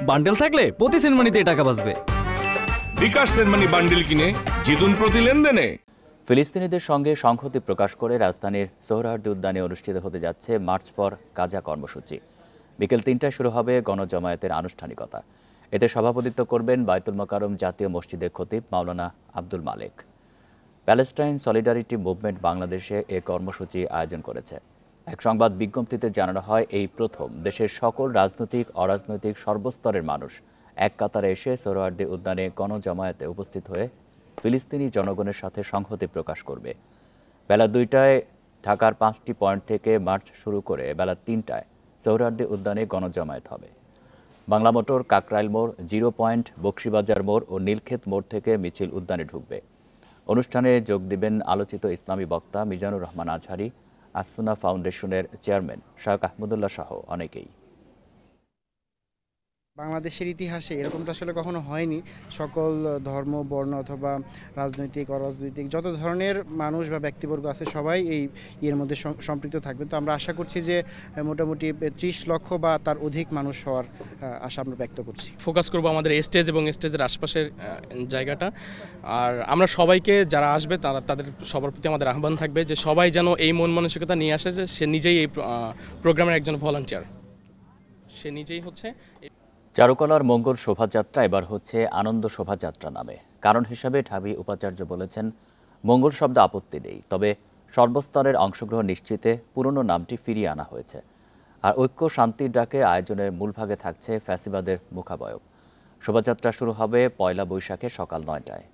Bundle থাকলে প্রতি সেনমানিতে টাকা বাঁচবে। বিকাশ সেনমানি বান্ডেল কিনে জিতুন প্রতি লেনদেনে। ফিলিস্তিনিদের সঙ্গে সংহতি প্রকাশ করে রাজধানীর সোহরাওয়ার্দী উদ্যানে অনুষ্ঠিত হতে যাচ্ছে মার্চ ফর গাজা কর্মসূচি। বিকেল ৩টায় শুরু হবে গণজমায়েতের আনুষ্ঠানিকতা। এতে সভাপতিত্ব করবেন বায়তুল মোকাররম জাতীয় মসজিদের খতিব মাওলানা আব্দুল মালেক। প্যালেস্টাইন সলিডারিটি মুভমেন্ট বাংলাদেশে এ কর্মসূচি আয়োজন করেছে। এক সংবাদ বিজ্ঞপ্তিতে জানানো হয়, এই প্রথম দেশের সকল রাজনৈতিক অরাজনৈতিক সর্বস্তরের মানুষ এক কাতারে এসে সোহরাওয়ার্দী উদ্যানে গণজমায়েতে উপস্থিত হয়ে ফিলিস্তিনি জনগণের সাথে সংহতি প্রকাশ করবে। বেলা ২টায় ঢাকার ৫টি পয়েন্ট থেকে মার্চ শুরু করে বেলা ৩টায় সোহরাওয়ার্দী উদ্যানে গণজমায়েত হবে। বাংলা মোটর, কাকরাইল মোড়, জিরো পয়েন্ট, বকশীবাজার মোড় ও নীলক্ষেত মোড় থেকে মিছিল উদ্যানে ঢুকবে। অনুষ্ঠানে যোগ দিবেন আলোচিত ইসলামী বক্তা মিজানুর রহমান আজহারি, আসুনা ফাউন্ডেশনের চেয়ারম্যান শায়খ আহমদুল্লাহ সহ অনেকেই। বাংলাদেশের ইতিহাসে এরকমটা আসলে কখনো হয়নি। সকল ধর্ম, বর্ণ অথবা রাজনৈতিক অরাজনৈতিক যত ধরনের মানুষ বা ব্যক্তিবর্গ আছে সবাই এই এর মধ্যে সম্পৃক্ত থাকবে। তো আমরা আশা করছি যে মোটামুটি ৩০ লক্ষ বা তার অধিক মানুষ হওয়ার আশা আমরা ব্যক্ত করছি। ফোকাস করব আমাদের স্টেজ এবং স্টেজের আশপাশের জায়গাটা। আর আমরা সবাইকে যারা আসবে তাদের সবার প্রতি আমাদের আহ্বান থাকবে যে সবাই যেন এই মন মানসিকতা নিয়ে আসে যে সে নিজেই এই প্রোগ্রামের একজন ভলান্টিয়ার, সে নিজেই হচ্ছে। চারুকলার মঙ্গল শোভাযাত্রা এবার হচ্ছে আনন্দ শোভাযাত্রা নামে। কারণ হিসাবে ঢাবি উপাচার্য বলেছেন, মঙ্গল শব্দ আপত্তি নেই, তবে সর্বস্তরের অংশগ্রহণ নিশ্চিতে পুরনো নামটি ফিরিয়ে আনা হয়েছে। আর ঐক্য শান্তির ডাকে আয়োজনের মূলভাগে থাকছে ফ্যাসিবাদের মুখাবয়ব। শোভাযাত্রা শুরু হবে পয়লা বৈশাখে সকাল ৯টায়।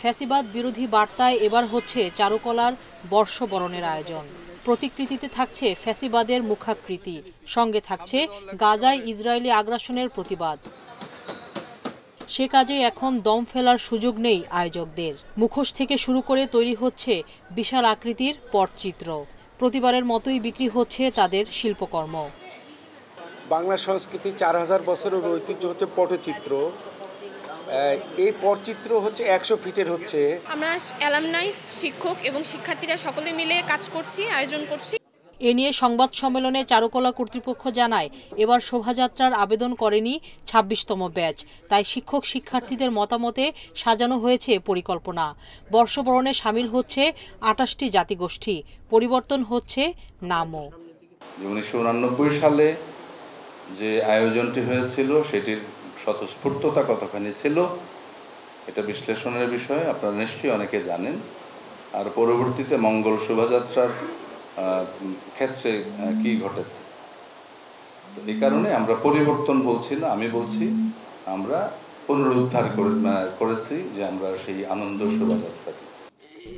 ফ্যাসিবাদ বিরোধী বার্তায় এবার হচ্ছে চারুকলার বর্ষবরণের আয়োজন। প্রতিকৃতিতে থাকছে ফ্যাসিবাদের মুখাকৃতি, সঙ্গে থাকছে গাজায় ইসরায়েলি আগ্রাসনের প্রতিবাদ। সে কাজে এখন দম ফেলার সুযোগ নেই আয়োজকদের। মুখোশ থেকে শুরু করে তৈরি হচ্ছে বিশাল আকৃতির পটচিত্র। প্রতিবারের মতোই বিক্রি হচ্ছে তাদের শিল্পকর্ম। বাংলা সংস্কৃতি ৪০০০ বছরের ঐতিহ্য হচ্ছে পটচিত্র। এই পটচিত্র হচ্ছে ১০০ ফিটের হচ্ছে। আমরা অ্যালামনাই, শিক্ষক এবং শিক্ষার্থীরা সকলে মিলে কাজ করছি, আয়োজন করছি। এ নিয়ে সংবাদ সম্মেলনে চারুকলা কর্তৃপক্ষ জানায়, এবার শোভাযাত্রার আবেদন করেনি ২৬তম ব্যাচ, তাই শিক্ষক শিক্ষার্থীদের মতামতে সাজানো হয়েছে পরিকল্পনা। বর্ষবরণে সামিল হচ্ছে ২৮টি জাতিগোষ্ঠী, পরিবর্তন হচ্ছে নামও। ১৯৮৯ সালে যে আয়োজনটি হয়েছিল সেটির স্বতঃস্ফূর্ততা কতখানি ছিল এটা বিশ্লেষণের বিষয়, আপনারা নিশ্চয়ই অনেকে জানেন। আর পরবর্তীতে মঙ্গল শোভাযাত্রার ক্ষেত্রে কি ঘটেছে, এই কারণে আমরা পরিবর্তন বলছি না, আমি বলছি আমরা পুনরুদ্ধার করেছি যে আমরা সেই আনন্দ শোভাযাত্রা।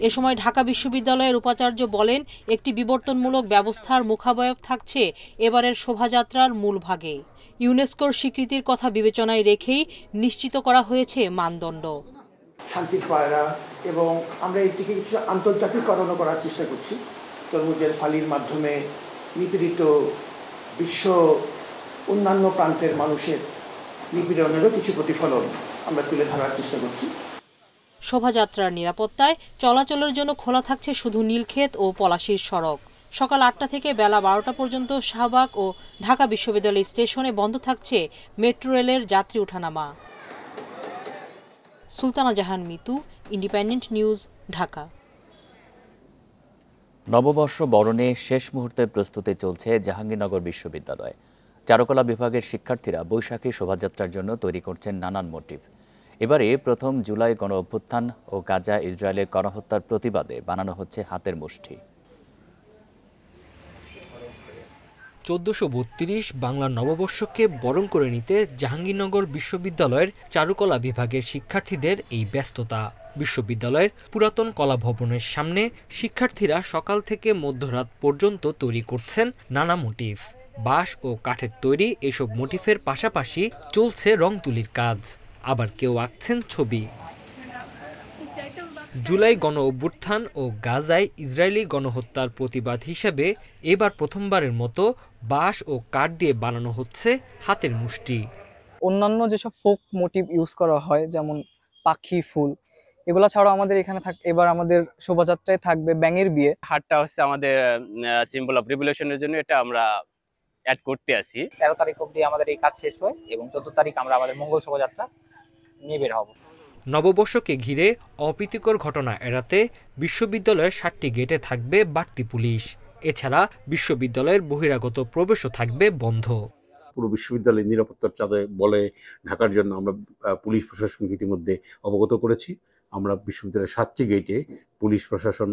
এ সময় ঢাকা বিশ্ববিদ্যালয়ের উপাচার্য বলেন, একটি বিবর্তনমূলক ব্যবস্থার মুখাবয়ব থাকছে এবারের শোভাযাত্রার মূল ভাগে। ইউনেস্কোর স্বীকৃতির কথা বিবেচনায় রেখেই নিশ্চিত করা হয়েছে মানদণ্ড। শান্তির পায়রা এবং আমরা এটিকে কিছু আন্তর্জাতিকরণ করার চেষ্টা করছি। তরমুজের ফালির মাধ্যমে নিপীড়িত বিশ্ব অন্যান্য প্রান্তের মানুষের নিপীড়নেরও কিছু প্রতিফলন আমরা তুলে ধরার চেষ্টা করছি। শোভাযাত্রার নিরাপত্তায় চলাচলের জন্য খোলা থাকছে শুধু নীলক্ষেত ও পলাশীর সড়ক। সকাল ৮টা থেকে বেলা ১২টা পর্যন্ত শাহবাগ ও ঢাকা বিশ্ববিদ্যালয় স্টেশনে বন্ধ থাকছে মেট্রো রেলের যাত্রী ওঠানামা। সুলতানা জাহান মিতু, ইন্ডিপেন্ডেন্ট নিউজ, ঢাকা। নববর্ষ বরণে শেষ মুহূর্তে প্রস্তুতি চলছে জাহাঙ্গীরনগর বিশ্ববিদ্যালয়ে। চারুকলা বিভাগের শিক্ষার্থীরা বৈশাখী শোভাযাত্রার জন্য তৈরি করছেন নানান মোটিভ। এবারে প্রথম জুলাই গণ অভ্যুত্থান ও গাজা ইসরায়েলের গণহত্যার প্রতিবাদে বানানো হচ্ছে হাতের মুষ্টি। ১৪৩২ বাংলা নববর্ষকে বরণ করে নিতে জাহাঙ্গীরনগর বিশ্ববিদ্যালয়ের চারুকলা বিভাগের শিক্ষার্থীদের এই ব্যস্ততা। বিশ্ববিদ্যালয়ের পুরাতন কলা ভবনের সামনে শিক্ষার্থীরা সকাল থেকে মধ্যরাত পর্যন্ত তৈরি করছেন নানা মোটিভ। বাঁশ ও কাঠের তৈরি এসব মোটিফের পাশাপাশি চলছে রং তুলির কাজ, আবার কেউ আঁকছেন ছবি। জুলাই গণ অভ্যুত্থান ও গাজায় ইসরায়েলি গণহত্যার প্রতিবাদ হিসেবে এবার প্রথমবারের মতো বাঁশ ও কাঠ দিয়ে বানানো হচ্ছে হাতের মুষ্টি। অন্যান্য যেসব ফোক মোটিভ ইউজ করা হয়, যেমন পাখি, ফুল, এগুলা ছাড়াও আমাদের এখানে এবার আমাদের শোভাযাত্রায় থাকবে ব্যাঙের বিয়ে। হাটটা হচ্ছে আমাদের সিম্বল অফ রিভলিউশনের জন্য, এটা আমরা অ্যাড করতে আছি। 13 তারিখ অবধি আমাদের এই কাজ শেষ হয় এবং 14 তারিখ আমরা আমাদের মঙ্গল শোভাযাত্রা নিয়ে বের হব। নববর্ষকে ঘিরে অপ্রীতিকর ঘটনা এড়াতে বিশ্ববিদ্যালয়ের 7টি গেটে থাকবে বাড়তি পুলিশ। এছাড়া বিশ্ববিদ্যালয়ের বহিরাগত প্রবেশও থাকবে বন্ধ। পুরো বিশ্ববিদ্যালয়ের নিরাপত্তার চাঁদে বলে ঢাকার জন্য আমরা পুলিশ প্রশাসনকে ইতিমধ্যে অবগত করেছি। আমরা বিশ্ববিদ্যালয়ের 7টি গেটে পুলিশ প্রশাসন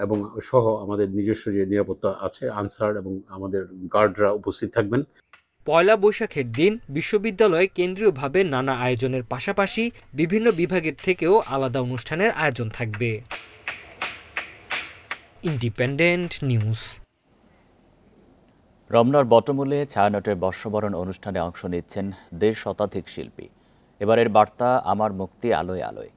এবং সহ আমাদের নিজস্ব যে নিরাপত্তা আছে আনসার এবং আমাদের গার্ডরা উপস্থিত থাকবেন। পয়লা বৈশাখের দিন বিশ্ববিদ্যালয়ে কেন্দ্রীয়ভাবে নানা আয়োজনের পাশাপাশি বিভিন্ন বিভাগের থেকেও আলাদা অনুষ্ঠানের আয়োজন থাকবে। Independent news. রমনার বটমূলে ছায়ানটের বর্ষবরণ অনুষ্ঠানে অংশ নিচ্ছেন 1.5 শতাধিক শিল্পী। এবারের বার্তা আমার মুক্তি আলোয় আলোয়।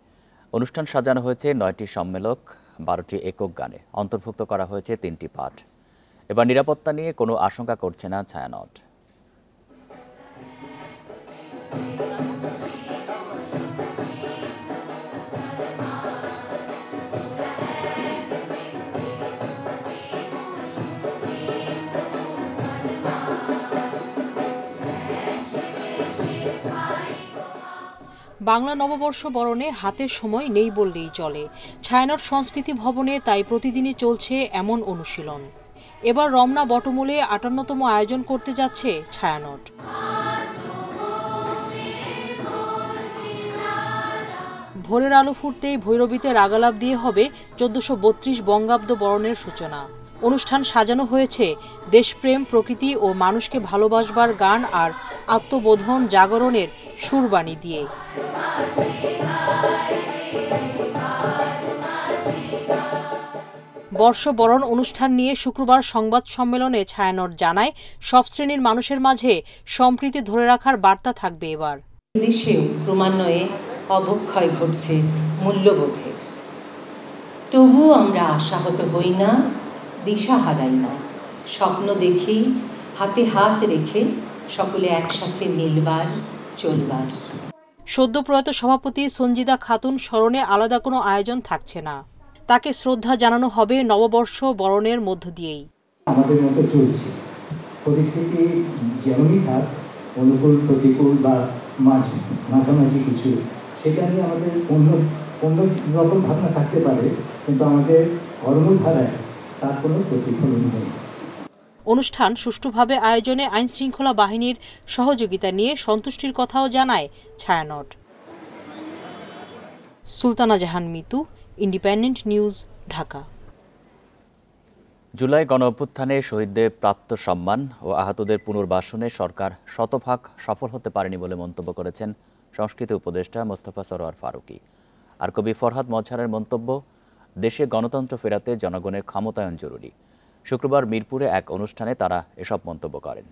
অনুষ্ঠান সাজানো হয়েছে 9টি সম্মেলক, 12টি একক গানে, অন্তর্ভুক্ত করা হয়েছে 3টি পাঠ। এবার নিরাপত্তা নিয়ে কোনো আশঙ্কা করছে না ছায়ানট। বাংলা নববর্ষ বরণে হাতের সময় নেই বললেই চলে। ছায়ানট সংস্কৃতি ভবনে তাই প্রতিদিনই চলছে এমন অনুশীলন। এবার রমনা বটমূলে 58তম আয়োজন করতে যাচ্ছে ছায়ানট। ভোরের আলো ফুটতেই ভৈরবীতে রাগালাপ দিয়ে হবে 1432 বঙ্গাব্দ বরণের সূচনা। অনুষ্ঠান সাজানো হয়েছে দেশপ্রেম, প্রকৃতি ও মানুষকে ভালোবাসবার গান আর আত্মবোধন জাগরণের সুরবাণী দিয়ে। বর্ষবরণ অনুষ্ঠান নিয়ে শুক্রবার সংবাদ সম্মেলনে ছায়ানট জানায়, সব শ্রেণীর মানুষের মাঝে সম্প্রীতি ধরে রাখার বার্তা থাকবে এবার। দেশেও ক্রমান্বয়ে অবক্ষয় ঘটছে মূল্যবোধের, তবুও আমরা আশাহত হই না, দিশা হারাই না। স্বপ্ন দেখি হাতে হাত রেখে সকলে একসাথে মিলবার চলবার। সদ্য প্রয়াত সভাপতি সঞ্জিদা খাতুন স্মরণে আলাদা কোনো আয়োজন থাকছে না। তাকে শ্রদ্ধা জানানো হবে নববর্ষ বরণের মধ্য দিয়েই। আমাদের মতো চলছে, পরিস্থিতি যেমনই থাক, অনুকূল প্রতিকূল বা মাঝামাঝি কিছু, সেটা নিয়ে আমাদের অন্য রকম ভাবনা থাকতে পারে, কিন্তু আমাদের কর্মধারায় তার কোনো প্রতিফলন নেই। অনুষ্ঠান সুষ্ঠুভাবে আয়োজনে আইনশৃঙ্খলা বাহিনীর সহযোগিতা নিয়ে সন্তুষ্টির কথাও জানায় ছায়ানট। সুলতানা জাহান মিতু, ইন্ডিপেন্ডেন্ট নিউজ, ঢাকা। জুলাই গণঅভ্যুত্থানে শহীদদের প্রাপ্ত সম্মান ও আহতদের পুনর্বাসনে সরকার শতভাগ সফল হতে পারেনি বলে মন্তব্য করেছেন সংস্কৃতি উপদেষ্টা মোস্তফা সরোয়ার ফারুকী। আর কবি ফরহাদ মজহারের মন্তব্য, দেশে গণতন্ত্র ফেরাতে জনগণের ক্ষমতায়ন জরুরি। শুক্রবার মিরপুরে এক অনুষ্ঠানে তারা এসব মন্তব্য করেন।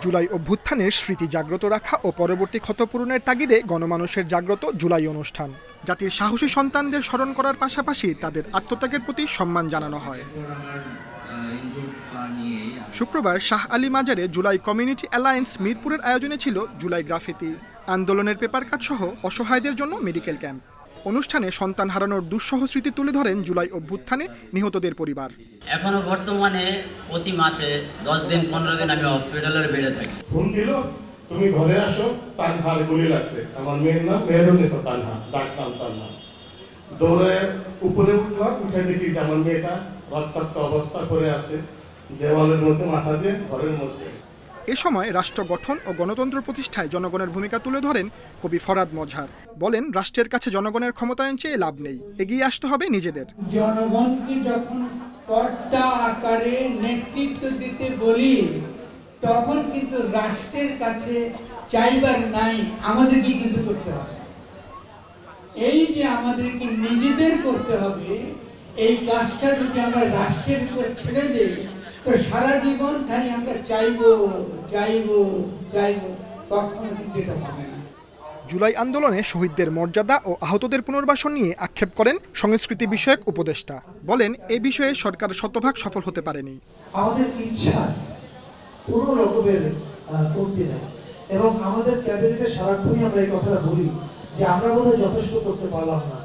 জুলাই অভ্যুত্থানের স্মৃতি জাগ্রত রাখা ও পরবর্তী ক্ষতপূরণের তাগিদে গণমানুষের জাগ্রত জুলাই অনুষ্ঠান। জাতির সাহসী সন্তানদের স্মরণ করার পাশাপাশি তাদের আত্মত্যাগের প্রতি সম্মান জানানো হয়। শুক্রবার শাহ আলী মাজারে জুলাই কমিউনিটি অ্যালায়েন্স মিরপুরের আয়োজনে ছিল জুলাই গ্রাফিতি, আন্দোলনের পেপার কাট সহ অসহায়দের জন্য মেডিকেল ক্যাম্প। অনুষ্ঠানে সন্তান হারানোর দুঃসহ স্মৃতি তুলে ধরেন জুলাই অভ্যুত্থানে নিহতদের পরিবার। এখনো বর্তমানে প্রতি মাসে 10 দিন 15 দিন আমি হসপিটালের বেডে থাকি। ফোন দিল, তুমি ঘরে আসো, তানহার গুলি লাগছে। আমার মেয়ের নাম মেহরুন্নেসা তানহা, ডাক্তার তানহা। দৌড়ে উপরে উঠে দেখি যে আমার মেয়েটা রক্তাক্ত অবস্থা করে আছে, দেওয়ালের মধ্যে মাথা দিয়ে ঘরের মধ্যে। এ সময় রাষ্ট্র গঠন ও গণতন্ত্র প্রতিষ্ঠায় জনগণের ভূমিকা তুলে ধরেন কবি ফরহাদ মজহার। বলেন, রাষ্ট্রের কাছে জনগণের ক্ষমতায়ন চেয়ে লাভ নেই, এগিয়ে আসতে হবে নিজেদের। জনগণকে যখন কর্তা আকারে নেতৃত্ব দিতে বলি, তখন কিন্তু রাষ্ট্রের কাছে চাইবার নাই, আমাদেরকে কিন্তু করতে হবে। এই যে আমাদেরকে নিজেদের করতে হবে, এই কাজটা যদি আমরা রাষ্ট্রের উপর ছেড়ে দেই, তো সারা জীবন খালি আমরা চাইবো চাইবো চাইবো, কখনো কিন্তু এটা হবে না। জুলাই আন্দোলনে শহীদদের মর্যাদা ও আহতদের পুনর্বাসন নিয়ে আক্ষেপ করেন সংস্কৃতি বিষয়ক উপদেষ্টা। বলেন, এ বিষয়ে সরকার শতভাগ সফল হতে পারেনি। আমাদের ইচ্ছা পুরো রকমের কমতি নেই, এবং আমাদের ক্যাবিনেটের সারাক্ষণই আমরা এই কথাটা বলি যে আমরা বোধহয় যথেষ্ট করতে পারলাম না,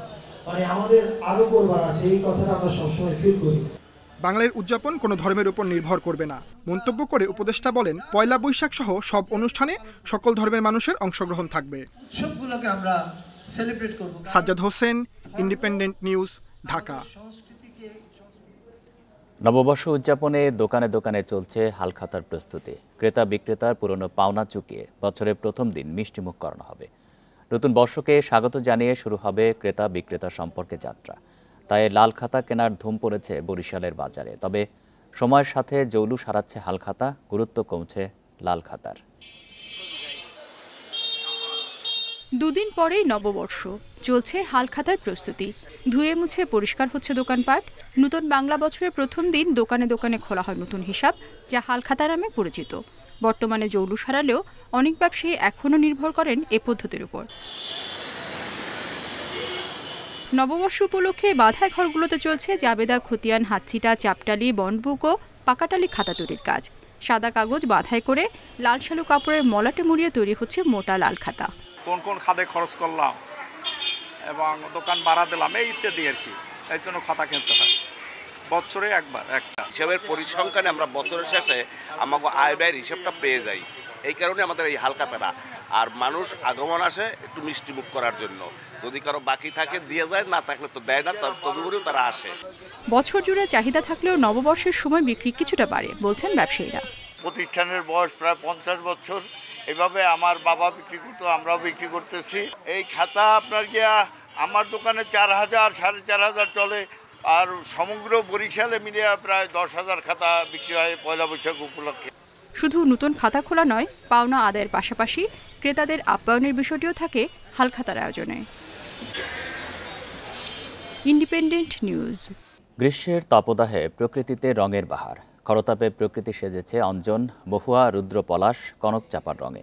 মানে আমাদের আরো করবার আছে, এই কথাটা আমরা সবসময় ফিল করি। বাংলার উদযাপন কোনো ধর্মের উপর নির্ভর করবে না মন্তব্য করে উপদেষ্টা বলেন, পয়লা বৈশাখ সহ সব অনুষ্ঠানে সকল ধর্মের মানুষের অংশগ্রহণ থাকবে। সবগুলোকে আমরা সেলিব্রেট করব। Sajjad Hossain, independent News, Dhaka. নববর্ষ উদযাপনে দোকানে দোকানে চলছে হালখাতার প্রস্তুতি। ক্রেতা বিক্রেতার পুরনো পাওনা চুকিয়ে বছরের প্রথম দিন মিষ্টিমুখ করানো হবে। নতুন বর্ষকে স্বাগত জানিয়ে শুরু হবে ক্রেতা বিক্রেতা সম্পর্কে যাত্রা। তাই লাল খাতা কেনার ধুম পড়েছে বরিশালের বাজারে। তবে সময়ের সাথে জৌলুস হারাচ্ছে হালখাতা, গুরুত্ব কমছে লাল খাতার। দুদিন পরেই নববর্ষ, চলছে হালখাতার প্রস্তুতি। ধুয়ে মুছে পরিষ্কার হচ্ছে দোকানপাট। নতুন বাংলা বছরের প্রথম দিন দোকানে দোকানে খোলা হয় নতুন হিসাব, যা হালখাতা নামে পরিচিত। বর্তমানে জৌলুস হারালেও অনেক ব্যবসায়ী এখনও নির্ভর করেন এ পদ্ধতির উপর। নববর্ষ উপলক্ষে বাঁধায় ঘরগুলোতে চলছে জাবেদা, খতিয়ান, হাতছিটা, চাপটালি, বন্ডবুক ও পাকাটালি খাতা তৈরির কাজ। সাদা কাগজ বাঁধাই করে লাল শালু কাপড়ের মলাটে মুড়িয়ে তৈরি হচ্ছে মোটা লাল খাতা। কোন কোন খাতে খরচ করলাম এবং দোকান ভাড়া দিলাম, এই ইত্যাদি আর কি। এই জন্য খাতা কিনতে হয় বছরে একবার একটা। হিসাবের পরিসংখ্যানে আমরা বছরের শেষে আমাকে আয় ব্যয়ের হিসাবটা পেয়ে যাই। এই কারণে আমাদের এই হালখাতাটা। আর মানুষ আগমন আসে একটু মিষ্টি মুখ করার জন্য। যদি কারো বাকি থাকে দিয়ে যায়, না থাকলে তো দেয় না, তদুপরিও তারা আসে। বছর জুড়ে চাহিদা থাকলেও নববর্ষের সময় বিক্রি কিছুটা বাড়ে বলছেন ব্যবসায়ীরা। প্রতিষ্ঠানের বয়স প্রায় 50 বছর। এভাবে আমার বাবা বিক্রি করতো, আমরাও বিক্রি করতেছি। এই খাতা আপনার গিয়া আমার দোকানে 4000 4500 চলে, আর সমগ্র বরিশালে মিলিয়ে প্রায় 10,000 খাতা বিক্রি হয় পয়লা বৈশাখ উপলক্ষে। শুধু নতুন খাতা খোলা নয়, পাওনা আদায়ের পাশাপাশি ক্রেতাদের আপ্যায়নের বিষয়টিও থাকে হালখাতার আয়োজনে। Independent news. গ্রীষ্মের তপদাহে প্রকৃতিতে রঙের বাহার। খরতাপে প্রকৃতি সেজেছে অঞ্জন, মহুয়া, রুদ্র পলাশ, কনক চাপার রঙে।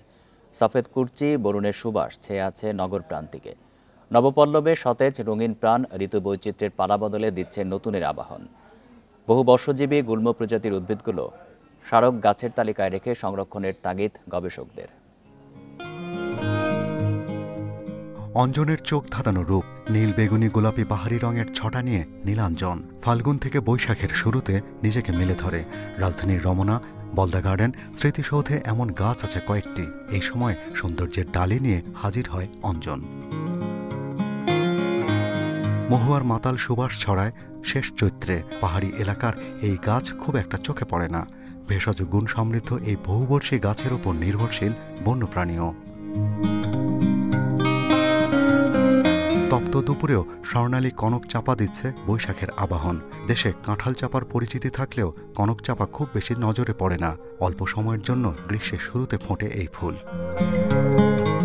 সফেদ কুর্চি, বরুণের সুবাস ছেয়ে আছে নগর প্রান্তিকে। নবপল্লবে সতেজ রঙিন প্রাণ ঋতু বৈচিত্র্যের পালা বদলে দিচ্ছে নতুনের আবাহন। বহু বর্ষজীবী গুল্ম প্রজাতির উদ্ভিদগুলো স্মারক গাছের তালিকায় রেখে সংরক্ষণের তাগিদ গবেষকদের। অঞ্জনের চোখ ধাঁধানো রূপ, নীল, বেগুনি, গোলাপি, বাহারি রঙের ছটা নিয়ে নীলাঞ্জন ফাল্গুন থেকে বৈশাখের শুরুতে নিজেকে মেলে ধরে। রাজধানীর রমনা, বলদা গার্ডেন, স্মৃতিসৌধে এমন গাছ আছে কয়েকটি। এই সময় সৌন্দর্যের ডালি নিয়ে হাজির হয় অঞ্জন। মহুয়ার মাতাল সুবাস ছড়ায় শেষ চৈত্রে। পাহাড়ি এলাকার এই গাছ খুব একটা চোখে পড়ে না। ভেষজ গুণ সমৃদ্ধ এই বহুবর্ষী গাছের উপর নির্ভরশীল বন্যপ্রাণীও। তপ্ত দুপুরেও স্বর্ণালী কনক চাপা দিচ্ছে বৈশাখের আবাহন। দেশে কাঁঠাল চাপার পরিচিতি থাকলেও কনক চাপা খুব বেশি নজরে পড়ে না। অল্প সময়ের জন্য গ্রীষ্মের শুরুতে ফোটে এই ফুল।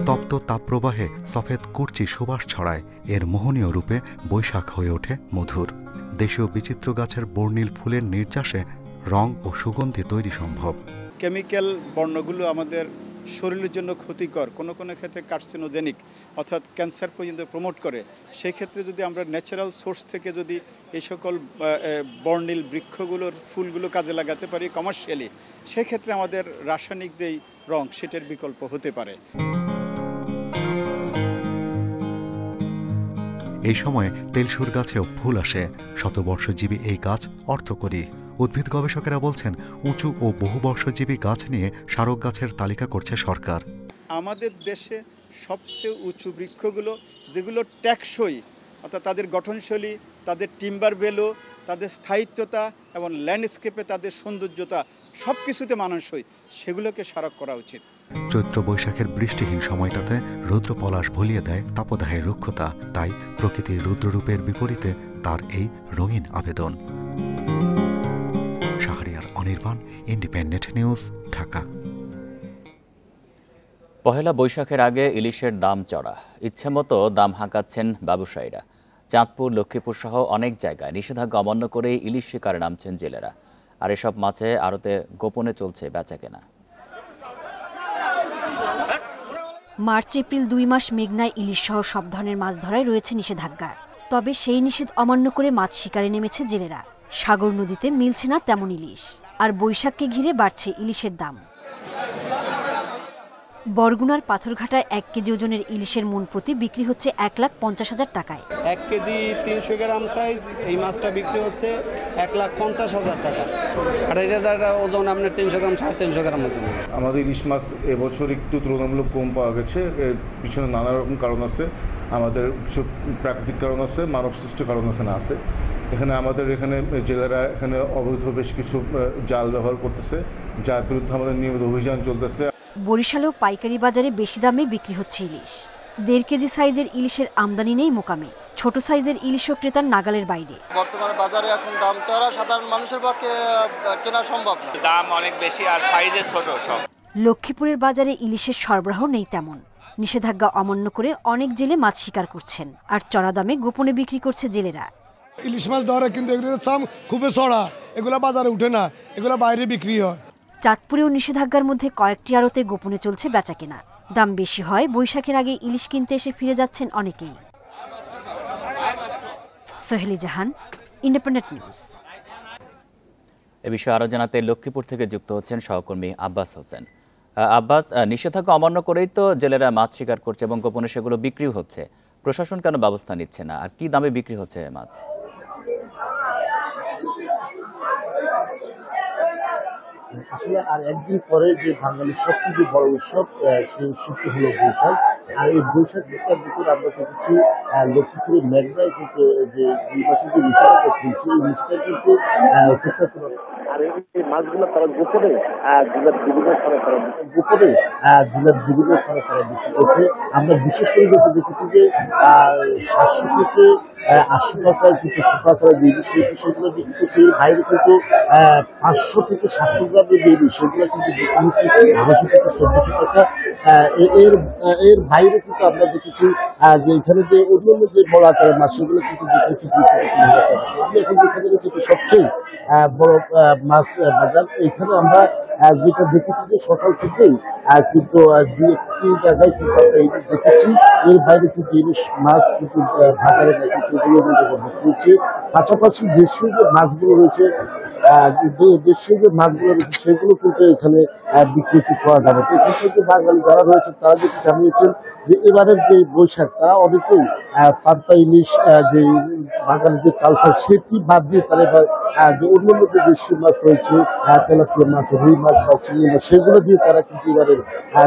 তপ্ত তাপপ্রবাহে সফেদ কুর্চি সুবাস ছড়ায়। এর মোহনীয় রূপে বৈশাখ হয়ে ওঠে মধুর। দেশীয় বিচিত্র গাছের বর্ণিল ফুলের নির্যাসে রং ও সুগন্ধি তৈরি সম্ভব। কেমিক্যাল বর্ণগুলো আমাদের শরীরের জন্য ক্ষতিকর, কোনো কোনো ক্ষেত্রে কার্সিনোজেনিক অর্থাৎ ক্যান্সার পর্যন্ত প্রমোট করে। সেই ক্ষেত্রে যদি আমরা ন্যাচারাল সোর্স থেকে যদি এই সকল বর্ণিল বৃক্ষগুলোর ফুলগুলো কাজে লাগাতে পারি কমার্শিয়ালি, সেক্ষেত্রে আমাদের রাসায়নিক যেই রং সেটার বিকল্প হতে পারে। এই সময় তেলসুর গাছেও ফুল আসে। শতবর্ষজীবী এই গাছ অর্থকরী। উদ্ভিদ গবেষকেরা বলছেন, উঁচু ও বহুবর্ষজীবী গাছ নিয়ে স্মারক গাছের তালিকা করছে সরকার। আমাদের দেশে সবচেয়ে উঁচু বৃক্ষগুলো যেগুলো টেকসই, অর্থাৎ তাদের গঠনশৈলী, তাদের টিম্বার ভ্যালু, তাদের স্থায়িত্বতা এবং ল্যান্ডস্কেপে তাদের সৌন্দর্যতা সব কিছুতে মানানসই, সেগুলোকে স্মারক করা উচিত। চৈত্র বৈশাখের বৃষ্টিহীন সময়টাতে রুদ্র পলাশ ভুলিয়ে দেয় তাপদাহের রুক্ষতা। তাই প্রকৃতির রুদ্ররূপের বিপরীতে তার এই রঙিন আবেদন। Shahriar Anirban, Independent News, Dhaka. পহেলা বৈশাখের আগে ইলিশের দাম চড়া। ইচ্ছেমতো দাম হাঁকাচ্ছেন ব্যবসায়ীরা। চাঁদপুর, লক্ষ্মীপুর সহ অনেক জায়গায় নিষেধাজ্ঞা অমান্য করে ইলিশ শিকারে নামছেন জেলেরা। আর এসব মাছে আড়তে গোপনে চলছে বেচাকেনা। মার্চ এপ্রিল 2 মাস মেঘনায় ইলিশ সহ সব ধরনের মাছ ধরায় রয়েছে নিষেধাজ্ঞা। তবে সেই নিষেধ অমান্য করে মাছ শিকারে নেমেছে জেলেরা। সাগর নদীতে মিলছে না তেমন ইলিশ, আর বৈশাখকে ঘিরে বাড়ছে ইলিশের দাম। বরগুনার পাথরঘাটায় 1 কেজি ওজনের ইলিশের মন প্রতি বিক্রি হচ্ছে 1,50,000 টাকায়। 1 কেজি 300 গ্রাম সাইজ এই মাছটা বিক্রি হচ্ছে 1,50,000 টাকা। 28,000 ওজন আপনার 300 গ্রাম 350 গ্রাম ওজন। আমাদের ইলিশ মাছ এবছর একটু তুলনামূলক কম পাওয়া গেছে। এর পিছনে নানা রকম কারণ আছে। আমাদের কিছু প্রাকৃতিক কারণ আছে, মানবসৃষ্ট কারণ এখানে আছে। এখানে আমাদের জেলেরা এখানে অবৈধ বেশ কিছু জাল ব্যবহার করতেছে, যার বিরুদ্ধে আমাদের নিয়মিত অভিযান চলতেছে। বরিশালেও পাইকারি বাজারে বেশি দামে বিক্রি হচ্ছে ইলিশ। 1.5 কেজি সাইজের ইলিশের আমদানি নেই মোকামে। ছোট সাইজের ইলিশও ক্রেতার নাগালের বাইরে। বর্তমানে বাজারে এখন দাম চড়া, সাধারণ মানুষের পক্ষে কেনা সম্ভব না। দাম অনেক বেশি আর সাইজে ছোট সব। লক্ষ্মীপুরের বাজারে ইলিশের সরবরাহ নেই তেমন। নিষেধাজ্ঞা অমান্য করে অনেক জেলে মাছ শিকার করছেন, আর চড়া দামে গোপনে বিক্রি করছে জেলেরা। ইলিশ মাছ ধরে কিন্তু এগুলোর দাম খুবই চড়া, এগুলো বাজারে উঠে না, এগুলো বাইরে বিক্রি হয়। চাঁদপুরেও নিষেধাজ্ঞার মধ্যে কয়েকটি আড়তে গোপনে চলছে বেচাকেনা। দাম বেশি হয় বৈশাখের আগে ইলিশ কিনতে এসে ফিরে যাচ্ছেন অনেকেই। সোহেলি জাহান, ইন্ডিপেন্ডেন্ট নিউজ। এ বিষয়ে আরও জানাতে লক্ষ্মীপুর থেকে যুক্ত হচ্ছেন সহকর্মী আব্বাস হোসেন। আব্বাস, নিষেধাজ্ঞা অমান্য করেই তো জেলেরা মাছ শিকার করছে এবং গোপনে সেগুলো বিক্রিও হচ্ছে। প্রশাসন কেন ব্যবস্থা নিচ্ছে না, আর কি দামে বিক্রি হচ্ছে মাছ? আসলে আর একদিন পরে যে বাঙালির সবচেয়ে বড় উৎসব, সেই উৎসবটি হলো বৈশাখ। আর এই বৈশাখ বিস্তার ভিতরে আমরা দেখেছি লক্ষ্মীপুরের মেঘনায় কিন্তু যে 2 মাসের যে নিষেধাজ্ঞা খুলছে, এই নিষেধাজ্ঞাকে উপেক্ষা করা। আর এই মাছগুলো তারা গোপনে জেলার বিভিন্ন সরকারে বিক্রি করছে। আমরা বিশেষ করে দেখেছি যে 700 থেকে 80 টাকায় কিছু ছোট আকারে বেবি সেগুলো বিক্রি করছে। এর বাইরে কিন্তু 500 থেকে 700 গ্রামের বেবি সেগুলো কিন্তু বিক্রি হচ্ছে 1200 থেকে 1400 টাকা। এর বাইরে কিন্তু আমরা দেখেছি যে এখানে যে অন্যান্য যে বড় আকারের মাছ সেগুলো কিন্তু বিক্রি হচ্ছে 2 থেকে 3 হাজার টাকা। আমরা এখন যেখানে কিন্তু সবচেয়ে বড় মাছ বাজার, এখানে আমরা যেটা দেখেছি যে সকাল থেকেই কিন্তু 2-1টি জায়গায় কিন্তু আমরা দেখেছি। এর বাইরে কিন্তু ইলিশ মাছ কিন্তু বাজারে কিন্তু বিক্রি। পাশাপাশি দেশীয় যে মাছগুলো রয়েছে, সেগুলো কিন্তু এখানে বিক্রি করা যাবে। এখান থেকে বাঙালি যারা রয়েছে তারা যেটি জানিয়েছেন যে এবারের যে বৈশাখ, তারা অনেকেই পান্তা ইলিশ যে বাঙালি যে কালচার সেটি বাদ দিয়ে তারা এবার যে অন্যান্য যে দেশীয় মাছ রয়েছে, তেলাপিয়া মাছ, রুই মাছ বা চিংড়ি মাছ, সেগুলো দিয়ে তারা কিন্তু এবারের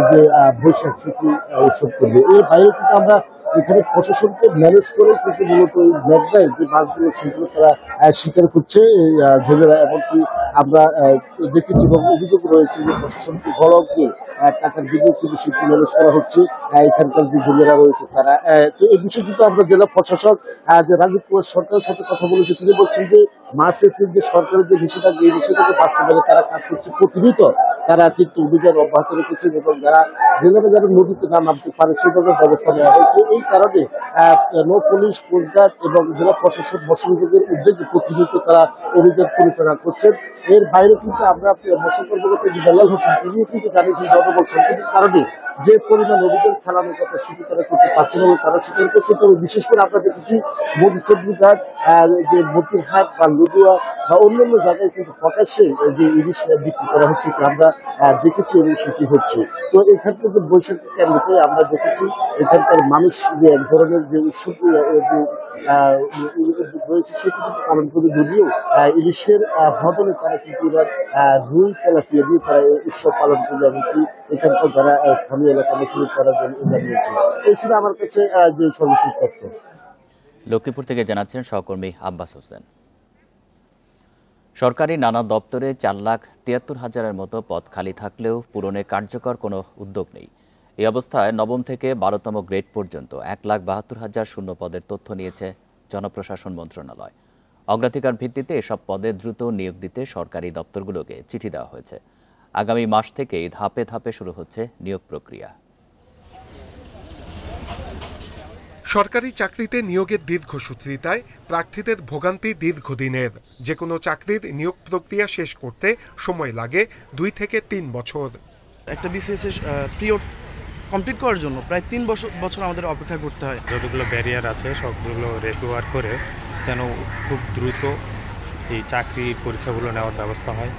যে বৈশাখ সেটি উৎসব করবে। এর বাইরে কিন্তু আমরা এখানে প্রশাসনকে ম্যানেজ করে কিন্তু মূলত এই মেঘনায় যে মাছগুলো সেগুলো তারা শিকার করছে জেলেরা। এমনকি আমরা দেখেছি এবং অভিযোগ রয়েছে যে প্রশাসনকে গড়কে টাকার বিনিয়োগ কিন্তু সেটি ম্যানেজ করা হচ্ছে এখানকার যে জেলেরা রয়েছে তারা। তো এই বিষয়ে কিন্তু আমরা জেলা প্রশাসক যে রাজীব কুমার সরকারের সাথে কথা বলেছি, তিনি বলছেন যে মার্চ এপ্রিল যে সরকারের যে নিষেধাজ্ঞা, এই নিষেধাজ্ঞা বাস্তবায়নে তারা কাজ করছে। প্রতিনিয়ত তারা কিন্তু অভিযান অব্যাহত রেখেছেন এবং জেলেরা যারা নদীতে না নামতে পারে সেভাবে ব্যবস্থা নেওয়া হয়েছে। এই কারণে নৌ পুলিশ, কোস্টগার্ড এবং জেলা প্রশাসন মৎস্য বিভাগের উদ্যোগে প্রতিনিয়ত তারা অভিযান পরিচালনা করছেন। এর বাইরে কিন্তু আমরা মৎস্য কর্মকর্তা বেলাল হোসেন তিনি কিন্তু জানিয়েছেন জনবল সংকটের কারণে যে পরিমাণ অভিযান চালানোর কথা সেটি তারা করতে পারছে না, তারা স্বীকার করছে। তবে বিশেষ করে আমরা দেখেছি মধুচন্দ্রিঘাট, যে মতিরহাট বা লুডুয়া বা অন্যান্য জায়গায় কিন্তু প্রকাশ্যে যে ইলিশ বিক্রি করা হচ্ছে আমরা দেখেছি এবং সেটি হচ্ছে। তো এখানকার যে বৈশাখী কেন্দ্রকে আমরা দেখেছি এখানকার মানুষ যে এক ধরনের যে উৎসব রয়েছে সেটি কিন্তু পালন করে, যদিও ইলিশের বদলে তারা কিন্তু এবার রুই তেলাপিয়া দিয়ে তারা উৎসব পালন করবে। এমনকি এখানকার যারা স্থানীয় এলাকাবাসী তারা জানিয়েছে। এই ছিল আমার কাছে যে সর্বশেষ তথ্য। লক্ষ্মীপুর থেকে জানাচ্ছেন সহকর্মী আব্বাস হোসেন। সরকারি নানা দপ্তরে 4,73,000-এর মতো পদ খালি থাকলেও পূরণে কার্যকর কোনো উদ্যোগ নেই। এই অবস্থায় নবম থেকে 12তম গ্রেড পর্যন্ত 1,72,000 শূন্য পদের তথ্য নিয়েছে জনপ্রশাসন মন্ত্রণালয়। অগ্রাধিকার ভিত্তিতে এসব পদে দ্রুত নিয়োগ দিতে সরকারি দপ্তরগুলোকে চিঠি দেওয়া হয়েছে। আগামী মাস থেকেই ধাপে ধাপে শুরু হচ্ছে নিয়োগ প্রক্রিয়া। সরকারি চাকরিতে নিয়োগের দীর্ঘসূত্রিতায় প্রার্থীদের ভোগান্তি দীর্ঘদিনের। যে কোনো চাকরির নিয়োগ প্রক্রিয়া শেষ করতে সময় লাগে 2 থেকে 3 বছর। একটা বিসিএস এর পিরিয়ড কমপ্লিট করার জন্য প্রায় 3 বছর আমাদের অপেক্ষা করতে হয়। যতগুলো ব্যারিয়ার আছে সবগুলো রিকভার করে যেন খুব দ্রুত এই চাকরির পরীক্ষাগুলো নেওয়ার ব্যবস্থা হয়।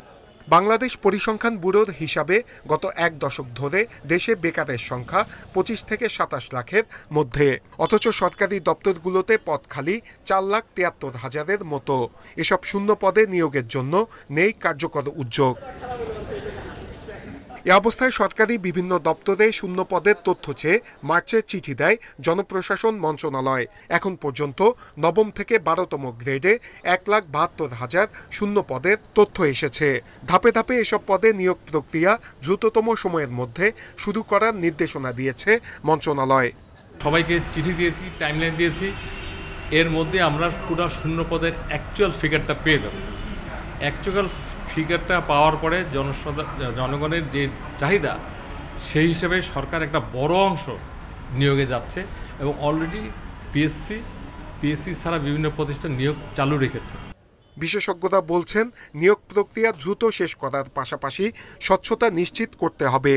বাংলাদেশ পরিসংখ্যান ব্যুরোর হিসাবে গত এক দশক ধরে দেশে বেকারের সংখ্যা 25 থেকে 27 লাখের মধ্যে, অথচ সরকারি দপ্তরগুলোতে পদ খালি 4,73,000-এর মতো। এসব শূন্য পদে নিয়োগের জন্য নেই কার্যকর উদ্যোগ। এ অবস্থায় সরকারি বিভিন্ন দপ্তরে শূন্য পদের তথ্য চেয়ে মার্চে চিঠি দেয় জনপ্রশাসন মন্ত্রণালয়। এখন পর্যন্ত নবম থেকে 12তম গ্রেডে 1,72,000 শূন্য পদের তথ্য এসেছে। ধাপে ধাপে এসব পদে নিয়োগ প্রক্রিয়া দ্রুততম সময়ের মধ্যে শুরু করার নির্দেশনা দিয়েছে মন্ত্রণালয়। সবাইকে চিঠি দিয়েছি, টাইমলাইন দিয়েছি, এর মধ্যে আমরা পুরো শূন্য পদের অ্যাকচুয়াল ফিগারটা পেয়ে যাব। অ্যাকচুয়াল ফিগারটা পাওয়ার পরে জনগণের যে চাহিদা, সেই হিসেবে সরকার একটা বড় অংশ নিয়োগে যাচ্ছে এবং অলরেডি পিএসসি ছাড়া বিভিন্ন প্রতিষ্ঠান নিয়োগ চালু রেখেছে। বিশেষজ্ঞরা বলছেন, নিয়োগ প্রক্রিয়া দ্রুত শেষ করার পাশাপাশি স্বচ্ছতা নিশ্চিত করতে হবে।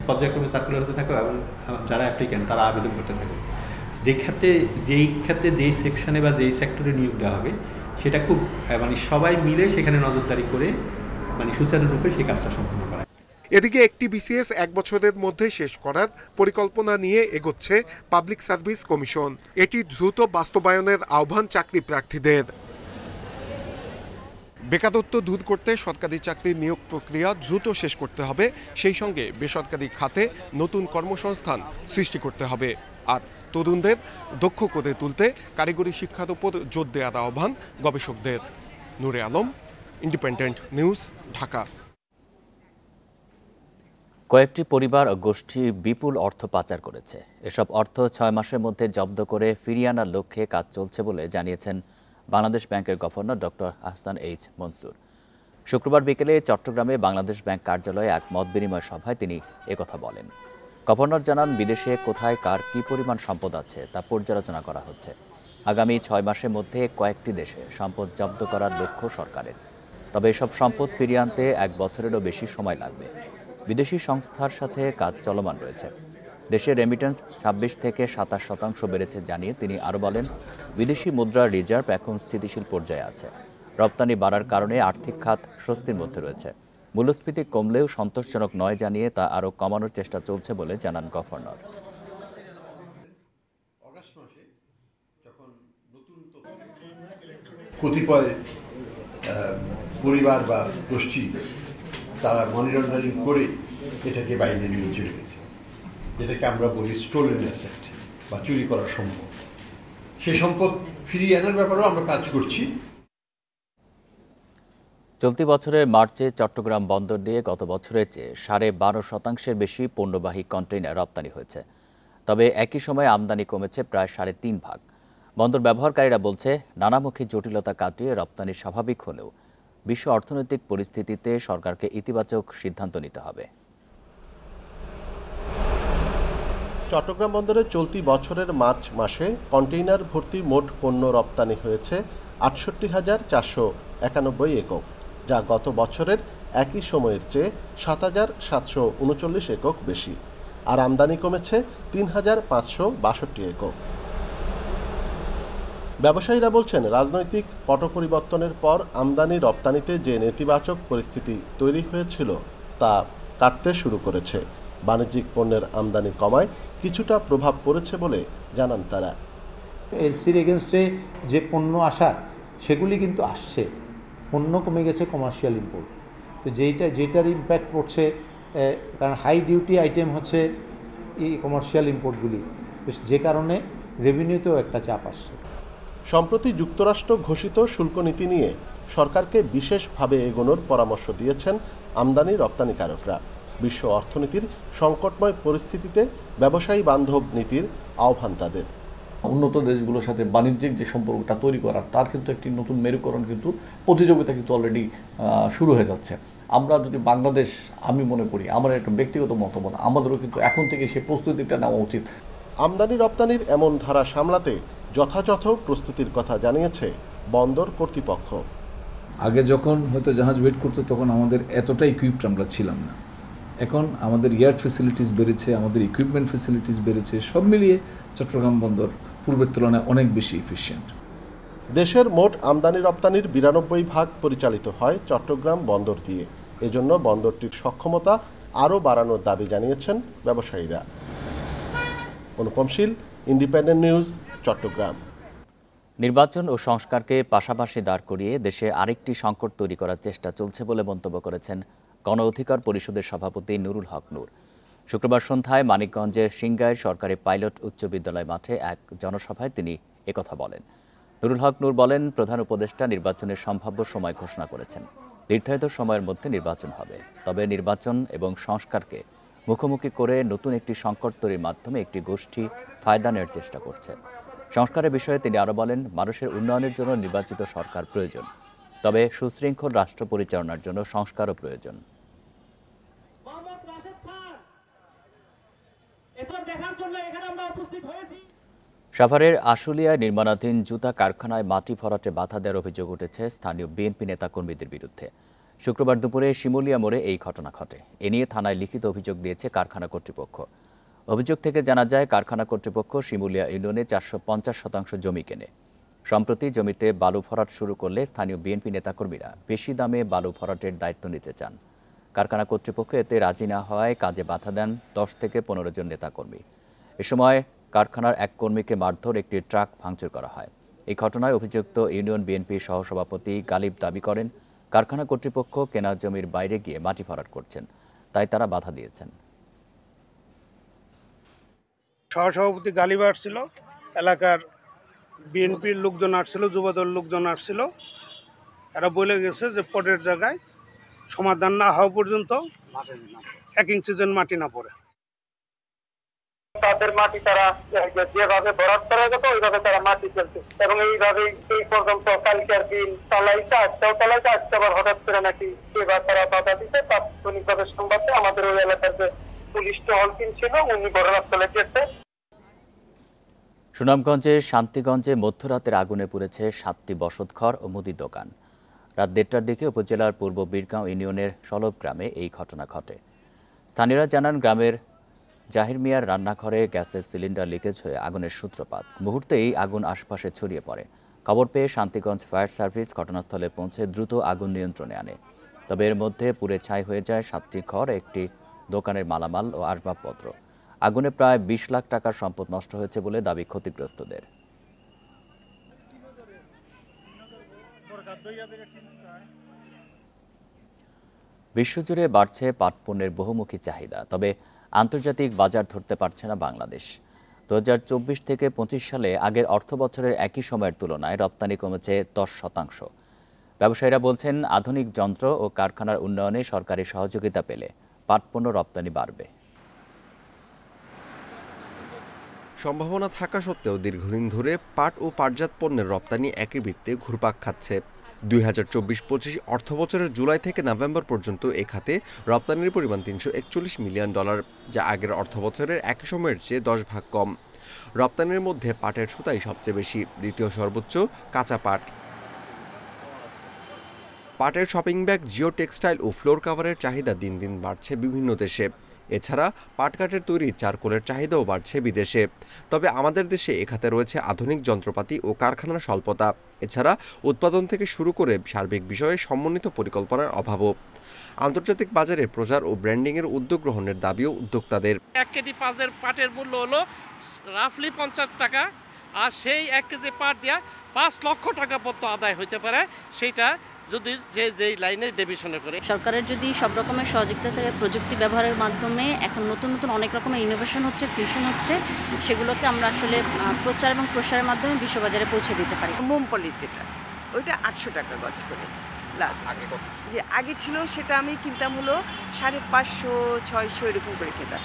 পর্যায়ক্রমে সার্কুলার হতে থাকবে এবং যারা অ্যাপ্লিক্যান্ট তারা আবেদন করতে থাকবে। যেই ক্ষেত্রে যেই সেকশনে বা যেই সেক্টরে নিয়োগ দেওয়া হবে সেটা খুব সবাই মিলে সেখানে নজরদারি করে সুচারুরূপে সেই কাজটা সম্পন্ন করা। এদিকে একটি বিসিএস 1 বছরের মধ্যে শেষ করার পরিকল্পনা নিয়ে এগোচ্ছে পাবলিক সার্ভিস কমিশন। এটি দ্রুত বাস্তবায়নের আহ্বান চাকরি প্রার্থীদের। বেকারত্ব দূর করতে সরকারি চাকরির নিয়োগ প্রক্রিয়া দ্রুত শেষ করতে হবে, সেই সঙ্গে বেসরকারি খাতে নতুন কর্মসংস্থান সৃষ্টি করতে হবে। আর তরুণদের দক্ষ করে তুলতে কারিগরি শিক্ষার উপর জোর দেওয়ার আহ্বান গবেষকদের। নূরে আলম, ইন্ডিপেন্ডেন্ট নিউজ, ঢাকা। কয়েকটি পরিবার ও গোষ্ঠী বিপুল অর্থ পাচার করেছে। এসব অর্থ 6 মাসের মধ্যে জব্দ করে ফিরিয়ে আনার লক্ষ্যে কাজ চলছে বলে জানিয়েছেন বাংলাদেশ ব্যাংকের governor doctor Ahsan H Mansur. শুক্রবার বিকেলে চট্টগ্রামে বাংলাদেশ ব্যাংক কার্যালয়ে এক মত বিনিময় সভায় তিনি একথা বলেন। গভর্নর জানান, বিদেশে কোথায় কার কী পরিমাণ সম্পদ আছে তা পর্যালোচনা করা হচ্ছে। আগামী 6 মাসের মধ্যে কয়েকটি দেশে সম্পদ জব্দ করার লক্ষ্য সরকারের। তবে এসব সম্পদ ফিরিয়ে আনতে 1 বছরেরও বেশি সময় লাগবে। বিদেশি সংস্থার সাথে কাজ চলমান রয়েছে। দেশের রেমিটেন্স 26 থেকে 27% বেড়েছে জানিয়ে তিনি আরও বলেন, বিদেশি মুদ্রার রিজার্ভ এখন স্থিতিশীল পর্যায়ে আছে। রপ্তানি বাড়ার কারণে আর্থিক খাত স্বস্তির মধ্যে রয়েছে। মূল্যস্ফীতি কমলেও সন্তোষজনক নয় জানিয়ে তা আরও কমানোর চেষ্টা চলছে বলে জানান গভর্নর। কতিপয় পরিবার বা গোষ্ঠী তারা মানি লন্ডারিং করে এটাকে বাইরে নিয়ে চলে গেছে, যেটাকে আমরা বলি স্টোলেন অ্যাসেট বা চুরি করা সম্পদ। সেই সম্পদ ফিরিয়ে আনার ব্যাপারেও আমরা কাজ করছি। চলতি বছরের মার্চে চট্টগ্রাম বন্দর দিয়ে গত বছরের চেয়ে 12.5% বেশি পণ্যবাহী কন্টেইনার রপ্তানি হয়েছে। তবে একই সময়ে আমদানি কমেছে প্রায় 3.5 ভাগ। বন্দর ব্যবহারকারীরা বলছে, নানামুখী জটিলতা কাটিয়ে রপ্তানি স্বাভাবিক হলেও বিশ্ব অর্থনৈতিক পরিস্থিতিতে সরকারকে ইতিবাচক সিদ্ধান্ত নিতে হবে। চট্টগ্রাম বন্দরে চলতি বছরের মার্চ মাসে কন্টেইনার ভর্তি মোট পণ্য রপ্তানি হয়েছে 68,491 একক, যা গত বছরের একই সময়ের চেয়ে 7,739 একক বেশি। আর আমদানি কমেছে 3,562 একক। ব্যবসায়ীরা বলছেন, রাজনৈতিক পট পরিবর্তনের পর আমদানি রপ্তানিতে যে নেতিবাচক পরিস্থিতি তৈরি হয়েছিল তা কাটতে শুরু করেছে। বাণিজ্যিক পণ্যের আমদানি কমায় কিছুটা প্রভাব পড়েছে বলে জানান তারা। এলসির এগেনস্টে যে পণ্য আসার সেগুলি কিন্তু আসছে, পণ্য কমে গেছে কমার্শিয়াল ইম্পোর্ট। তো যেটার ইম্প্যাক্ট পড়ছে, কারণ হাই ডিউটি আইটেম হচ্ছে এই কমার্শিয়াল ইম্পোর্টগুলি, তো যে কারণে রেভিনিউতেও একটা চাপ আসছে। সম্প্রতি যুক্তরাষ্ট্র ঘোষিত শুল্ক নীতি নিয়ে সরকারকে বিশেষভাবে এগোনোর পরামর্শ দিয়েছেন আমদানি রপ্তানিকারকরা। বিশ্ব অর্থনীতির সংকটময় পরিস্থিতিতে ব্যবসায়ী বান্ধব নীতির আহ্বান তাদের। উন্নত দেশগুলোর সাথে বাণিজ্যিক যে সম্পর্কটা তৈরি করার, তার কিন্তু একটি নতুন মেরুকরণ কিন্তু প্রতিযোগিতা কিন্তু অলরেডি শুরু হয়ে যাচ্ছে। আমরা যদি বাংলাদেশ, আমি মনে করি, আমার একটা ব্যক্তিগত মতামত, আমাদেরও কিন্তু এখন থেকে সেই প্রস্তুতিটা নেওয়া উচিত। আমদানি রপ্তানির এমন ধারা সামলাতে যথাযথ প্রস্তুতির কথা জানিয়েছে বন্দর কর্তৃপক্ষ। আগে যখন হয়তো জাহাজ ওয়েট করতো তখন আমাদের এতটা ইকুইপড আমরা ছিলাম না। এখন আমাদের ইয়ার্ড ফেসিলিটিস বেড়েছে, আমাদের ইকুইপমেন্ট ফেসিলিটিস বেড়েছে। সব মিলিয়ে চট্টগ্রাম বন্দর পূর্বের তুলনায় অনেক বেশি এফিশিয়েন্ট। দেশের মোট আমদানি রপ্তানির 92 ভাগ পরিচালিত হয় চট্টগ্রাম বন্দর দিয়ে। এজন্য বন্দরটির সক্ষমতা আরও বাড়ানোর দাবি জানিয়েছেন ব্যবসায়ীরা। অনুপম শীল, ইন্ডিপেন্ডেন্ট নিউজ, চট্টগ্রাম। নির্বাচন ও সংস্কারকে পাশাপাশি দাঁড় করিয়ে দেশে আরেকটি সংকট তৈরি করার চেষ্টা চলছে বলে মন্তব্য করেছেন গণ অধিকার পরিষদের সভাপতি নুরুল হক নূর। শুক্রবার সন্ধ্যায় মানিকগঞ্জের সিংগাইর সরকারি পাইলট উচ্চ বিদ্যালয় মাঠে এক জনসভায় তিনি একথা বলেন। নুরুল হক নূর বলেন, প্রধান উপদেষ্টা নির্বাচনের সম্ভাব্য সময় ঘোষণা করেছেন। নির্ধারিত সময়ের মধ্যে নির্বাচন হবে, তবে নির্বাচন এবং সংস্কারকে মুখোমুখি করে নতুন একটি সংকট তৈরির মাধ্যমে একটি গোষ্ঠী ফায়দা নেওয়ার চেষ্টা করছে। সংস্কারের বিষয়ে তিনি আরও বলেন, মানুষের উন্নয়নের জন্য নির্বাচিত সরকার প্রয়োজন, তবে সুশৃঙ্খল রাষ্ট্র পরিচালনার জন্য সংস্কারও প্রয়োজন। সাভারের আশুলিয়ায় নির্মাণাধীন জুতা কারখানায় মাটি ভরাটে বাধা দেওয়ার অভিযোগ উঠেছে স্থানীয় বিএনপি নেতাকর্মীদের বিরুদ্ধে। শুক্রবার দুপুরে শিমুলিয়া মোড়ে এই ঘটনা ঘটে। এ নিয়ে থানায় লিখিত অভিযোগ দিয়েছে কারখানা কর্তৃপক্ষ। অভিযোগ থেকে জানা যায়, কারখানা কর্তৃপক্ষ শিমুলিয়া ইউনিয়নে 450% জমি কেনে। সম্প্রতি জমিতে বালু ভরাট শুরু করলে স্থানীয় বিএনপি নেতাকর্মীরা বেশি দামে বালু ভরাটের দায়িত্ব নিতে চান। কারখানা কর্তৃপক্ষ এতে রাজি না হওয়ায় কাজে বাধা দেন 10 থেকে 15 জন নেতাকর্মী। এ সময় কারখানার এক কর্মীকে মারধর, একটি ট্রাক ভাঙচুর করা হয়। এই ঘটনায় অভিযুক্ত ইউনিয়ন বিএনপির সহসভাপতি গালিব দাবি করেন, কারখানা কর্তৃপক্ষ কেনা জমির বাইরে গিয়ে মাটি ভরাট করছেন, তাই তারা বাধা দিয়েছেন। সহসভাপতি গালিব আসছিল, এলাকার বিএনপির লোকজন আসছিল, যুবদল লোকজন আসছিল। এরা বলে গেছে যে পটের জায়গায় সমাধান না হওয়া পর্যন্ত 1 ইঞ্চি যেন মাটি না পড়ে। তাদের মাটি তারা যেভাবে ভরাট করা যেত ওইভাবে তারা মাটি ফেলছে এবং এইভাবে এই পর্যন্ত কালকের দিন চালাইছে, আজকেও চালাইছে। আজকে আবার হঠাৎ করে নাকি এবার তারা বাধা দিতে। তাৎক্ষণিকভাবে সংবাদে আমাদের ওই এলাকার যে পুলিশ টহল টিম ছিল উনি ঘটনাস্থলে গেছে। সুনামগঞ্জের শান্তিগঞ্জে মধ্যরাতের আগুনে পুড়েছে 7টি বসতঘর ও মুদির দোকান। রাত 1:30টার দিকে উপজেলার পূর্ব বীরগাঁও ইউনিয়নের সলব গ্রামে এই ঘটনা ঘটে। স্থানীয়রা জানান, গ্রামের জাহির মিয়ার রান্নাঘরে গ্যাসের সিলিন্ডার লিকেজ হয়ে আগুনের সূত্রপাত। মুহূর্তেই আগুন আশপাশে ছড়িয়ে পড়ে। খবর পেয়ে শান্তিগঞ্জ ফায়ার সার্ভিস ঘটনাস্থলে পৌঁছে দ্রুত আগুন নিয়ন্ত্রণে আনে। তবে এর মধ্যে পুড়ে ছাই হয়ে যায় 7টি ঘর, একটি দোকানের মালামাল ও আসবাবপত্র। আগুনে প্রায় 20 লাখ টাকার সম্পদ নষ্ট হয়েছে বলে দাবি ক্ষতিগ্রস্তদের। বিশ্বজুড়ে বাড়ছে পাট পণ্যের বহুমুখী চাহিদা, তবে আন্তর্জাতিক বাজার ধরতে পারছে না বাংলাদেশ। 2024 থেকে 25 সালে আগের অর্থবছরের একই সময়ের তুলনায় রপ্তানি কমেছে 10%। ব্যবসায়ীরা বলছেন, আধুনিক যন্ত্র ও কারখানার উন্নয়নে সরকারি সহযোগিতা পেলে পাট পণ্য রপ্তানি বাড়বে। সম্ভাবনা থাকা সত্ত্বেও দীর্ঘদিন ধরে পাট ও পাটজাত পণ্যের রপ্তানি একই বৃত্তে ঘুরপাক খাচ্ছে। 2024-25 অর্থবছরের জুলাই থেকে নভেম্বর পর্যন্ত এ খাতে রপ্তানির পরিমাণ $341 মিলিয়ন, যা আগের অর্থবছরের একই সময়ের চেয়ে 10 ভাগ কম। রপ্তানির মধ্যে পাটের সুতাই সবচেয়ে বেশি, দ্বিতীয় সর্বোচ্চ কাঁচা পাট। পাটের শপিং ব্যাগ, জিও টেক্সটাইল ও ফ্লোর কাভারের চাহিদা দিন দিন বাড়ছে বিভিন্ন দেশে। এছাড়া পাটকাঠের তৈরি চারকোলের চাহিদাও বাড়ছে বিদেশে। তবে আমাদের দেশে এ খাতে রয়েছে আধুনিক যন্ত্রপাতি ও কারখানার স্বল্পতা। এছাড়া উৎপাদন থেকে শুরু করে সার্বিক বিষয়ে সমন্বিত পরিকল্পনার অভাবও। আন্তর্জাতিক বাজারে প্রচার ও ব্র্যান্ডিংয়ের উদ্যোগ গ্রহণের দাবিও উদ্যোক্তাদের। 1 কেজি পাটের মূল্য হলো রাফলি 50 টাকা, আর সেই 1 কেজি পাট দেওয়া 5 লক্ষ টাকা পর্যন্ত আদায় হইতে পারে, সেইটা যদি যেই লাইনে ডিভিশনে করে। সরকারের যদি সব রকমের সহযোগিতা থাকে, প্রযুক্তি ব্যবহারের মাধ্যমে এখন নতুন নতুন অনেক রকমের ইনোভেশন হচ্ছে, ফিউশন হচ্ছে, সেগুলোকে আমরা আসলে প্রচার এবং প্রসারের মাধ্যমে বিশ্ববাজারে পৌঁছে দিতে পারি। মোমপলির যেটা ওইটা 800 টাকা গজ করে লাস্ট, যে আগে ছিল সেটা আমি কিনতাম হলো 550-600 এরকম করে খেতাম।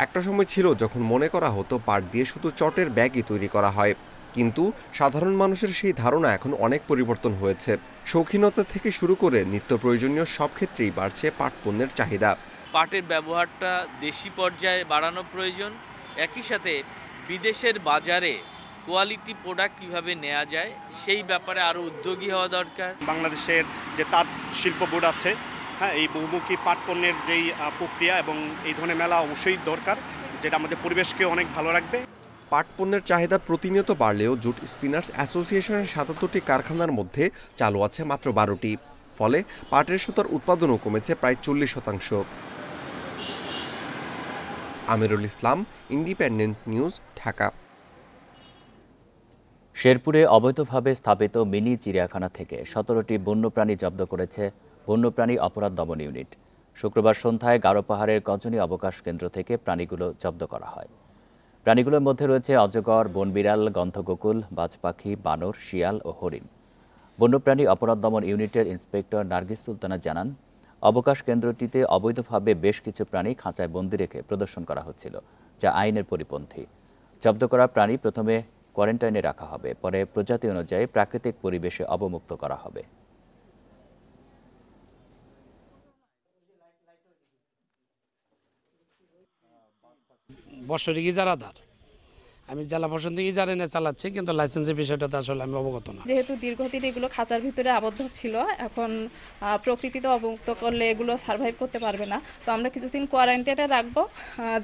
একটা সময় ছিল যখন মনে করা হতো পাট দিয়ে শুধু চটের ব্যাগই তৈরি করা হয়, কিন্তু সাধারণ মানুষের সেই ধারণা এখন অনেক পরিবর্তন হয়েছে। শৌখিনতা থেকে শুরু করে নিত্য প্রয়োজনীয় সব ক্ষেত্রেই বাড়ছে পাট পণ্যের চাহিদা। পাটের ব্যবহারটা দেশি পর্যায়ে বাড়ানো প্রয়োজন, একই সাথে বিদেশের বাজারে কোয়ালিটি প্রোডাক্ট কীভাবে নেওয়া যায় সেই ব্যাপারে আরও উদ্যোগী হওয়া দরকার। বাংলাদেশের যে তাঁত শিল্প বোর্ড আছে, হ্যাঁ, এই বহুমুখী পাট পণ্যের যেই প্রক্রিয়া এবং এই ধরনের মেলা অবশ্যই দরকার, যেটা আমাদের পরিবেশকে অনেক ভালো রাখবে। পাট পণ্যের চাহিদা প্রতিনিয়ত বাড়লেও জুট স্পিনার্স অ্যাসোসিয়েশনের 77টি কারখানার মধ্যে চালু আছে মাত্র 12টি। ফলে পাটের সুতার উৎপাদনও কমেছে প্রায় 40%। Amirul Islam, independent News, Dhaka. শেরপুরে অবৈধভাবে স্থাপিত মিনি চিড়িয়াখানা থেকে 17টি বন্যপ্রাণী জব্দ করেছে বন্যপ্রাণী অপরাধ দমন ইউনিট। শুক্রবার সন্ধ্যায় গারো পাহাড়ের গজনী অবকাশ কেন্দ্র থেকে প্রাণীগুলো জব্দ করা হয়। প্রাণীগুলোর মধ্যে রয়েছে অজগর, বনবিড়াল, গন্ধগোকুল, বাজপাখি, বানর, শিয়াল ও হরিণ। বন্যপ্রাণী অপরাধ দমন ইউনিটের ইন্সপেক্টর নার্গিস সুলতানা জানান, অবকাশ কেন্দ্রটিতে অবৈধভাবে বেশ কিছু প্রাণী খাঁচায় বন্দি রেখে প্রদর্শন করা হচ্ছিল, যা আইনের পরিপন্থী। জব্দ করা প্রাণী প্রথমে কোয়ারেন্টাইনে রাখা হবে, পরে প্রজাতি অনুযায়ী প্রাকৃতিক পরিবেশে অবমুক্ত করা হবে। বর্ষটি ইজারাদার, আমি জেলা প্রশাসন থেকে ইজারা এনে চালাচ্ছি, কিন্তু লাইসেন্সের বিষয়টা তো আসলে আমি অবগত না। যেহেতু দীর্ঘদিন এগুলো খাঁচার ভিতরে আবদ্ধ ছিল, এখন প্রকৃতিতে অবমুক্ত করলে এগুলো সার্ভাইভ করতে পারবে না, তো আমরা কিছুদিন কোয়ারেন্টাইনে রাখবো।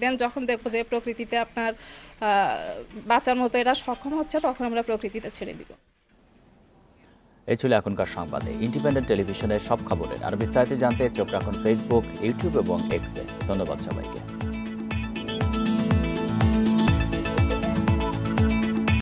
দেন যখন দেখবো যে প্রকৃতিতে আপনার বাঁচার মতো এরা সক্ষম হচ্ছে, তখন আমরা প্রকৃতিতে ছেড়ে দিব। এই ছিল এখনকার সংবাদে। ইন্ডিপেন্ডেন্ট টেলিভিশনের সব খবরের আরো বিস্তারিত জানতে চোখ রাখুন ফেসবুক, ইউটিউব এবং এক্সে। ধন্যবাদ সবাইকে।